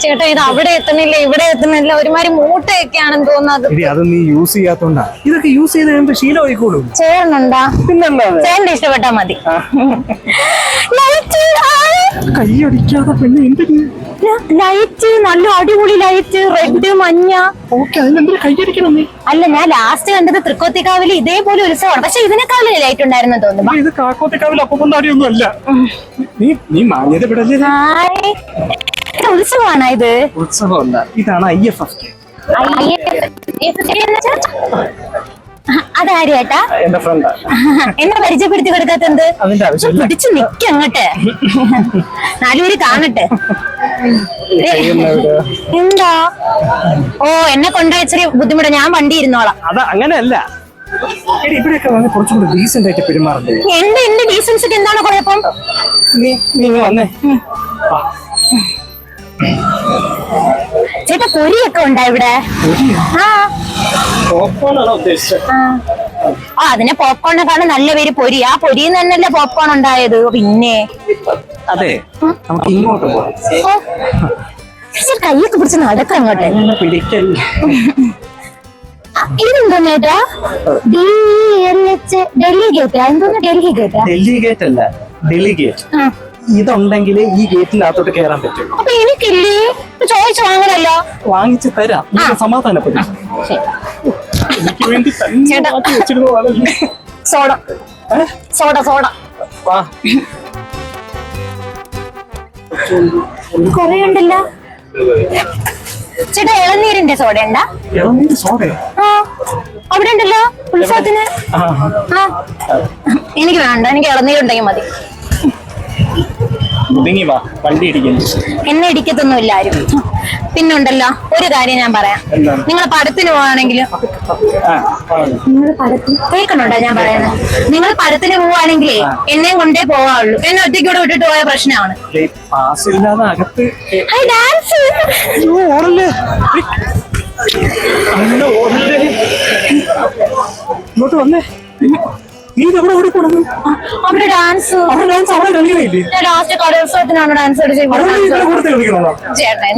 ചേട്ടാ ഇത് അവിടെ എത്തണില്ല ഇവിടെ എത്തണില്ല ഒരുമാതിരി മൂട്ടയൊക്കെയാണെന്ന് തോന്നുന്നത്. അത് നീ യൂസ് ചെയ്യാത്തോണ്ടാ. ഇതൊക്കെ യൂസ് ചെയ്ത് കഴിയുമ്പോ ശീലമായിക്കോളും. ചേട്ടനുണ്ടാ? പിന്നല്ല, ചേട്ടന്റെ ഇഷ്ടപ്പെട്ടാ മതി. കൈയടിക്കാതെ പെണ്ണ് എന്തിന്? ലൈറ്റ് നല്ല അടിപൊളി ലൈറ്റ്, റെഡ് മഞ്ഞ. കൈയടിക്കണം നീ? അല്ല, ഞാൻ ലാസ്റ്റ് കണ്ടത് തൃക്കോത്തിക്കാവില് ഇതേപോലെ ഉത്സവമാണ്. പക്ഷെ ഇതിനേക്കാളും ലൈറ്റ് ഉണ്ടായിരുന്നു തോന്നുന്നു. ഇത് കാക്കോത്തിക്കാവിൽ അപ്പൊന്നാടിയൊന്നും അല്ല. നീ മാന്യത വിടല്ലേ. ഉത്സവമാണോ ഇത്? ഉത്സവമല്ല, ഇതാണ് IFFK. അതാര് ചേട്ടാ? എന്റെ ഫ്രണ്ടാ. എന്നെ പരിചയപ്പെടുത്തി കൊടുക്കാത്തത്? അതിന്റെ ആവശ്യം പിടിച്ചു നിക്ക അങ്ങോട്ട്, നാലുപേര് കാണട്ടെ. എന്താ? ഓ, എന്നെ കൊണ്ടുവച്ചിരി ബുദ്ധിമുട്ടാ, ഞാൻ വണ്ടി ഇരുന്നോളാം. അതാ അങ്ങനെയല്ല, ഇവിടെയൊക്കെ കുറച്ചുകൂടി ഡീസന്റ് ആയിട്ട് പെരുമാറണ്ടേ? എന്റെ ഡീസൻസിക്ക് എന്താണ് കുഴപ്പം? നീ വന്നേ. ചേട്ടാ പൊരിയൊക്കെ ഉണ്ടാ ഇവിടെ? പോപ്കോണാണോ ഉദ്ദേശിച്ചത്? അതിനെ പോപ്കോണിനെക്കാളും നല്ല പേര് പൊരി. ആ പൊരിന്ന് തന്നെയല്ലേ പോപ്കോൺ ഉണ്ടായത്. പിന്നെ അതെ, നമുക്ക് ഇങ്ങോട്ട് പോകാം. കയ്യൊക്കെ പിടിച്ച് നടക്കാം അങ്ങോട്ട്. പിടിക്കല്ല. ഇതെന്തോ ചേട്ടാ? ഡൽഹി ഗേറ്റാ? എന്തോന്ന് ഡൽഹി ഗേറ്റാ? ഡൽഹി ഗേറ്റ് അല്ല, ഡെലിഗേറ്റ്. ഇതുണ്ടെങ്കിൽ ഈ ഗേറ്റിനകത്തോട്ട് കയറാൻ പറ്റും. അപ്പൊ എനിക്കില്ലേ? ചോദിച്ചു വാങ്ങണല്ലോ. വാങ്ങിച്ചു തരാം, സമാധാനപ്പെടും. എനിക്ക് വേണ്ടി സോഡ സോഡ സോഡ കൊറേ ഉണ്ടല്ലോ ചേട്ടാ. ഇളനീരിന്റെ സോഡ ഉണ്ടാ? അവിടെ ഉണ്ടല്ലോ ഉത്സവത്തിന്. എനിക്ക് വേണ്ട, എനിക്ക് ഇളനീരുണ്ടെങ്കിൽ മതി. വണ്ടി ഇടിക്കുന്നു. എന്നെ ഇടിക്കത്തൊന്നുമില്ല ആരും. പിന്നുണ്ടല്ലോ ഒരു കാര്യം ഞാൻ പറയാം. നിങ്ങൾ പടത്തിന് പോവാണെങ്കിൽ കേൾക്കണുണ്ടോ ഞാൻ പറയുന്നത്? നിങ്ങൾ പടത്തിന് പോവാണെങ്കിലേ എന്നെയും കൊണ്ടേ പോവാറുള്ളൂ. എന്നെ ഒറ്റയ്ക്കൂടെ വിട്ടിട്ട് പോയ പ്രശ്നമാണ്. ഡാൻസ് ഇങ്ങോട്ട് വന്നേ. നീ എവിടെ ഓടി പോണു? അവിടെ ഡാൻസ്. അവിടെ ലാസ്റ്റ് കലോത്സവത്തിനാണ് ഡാൻസ് കളിച്ചത്. ചേട്ടൻ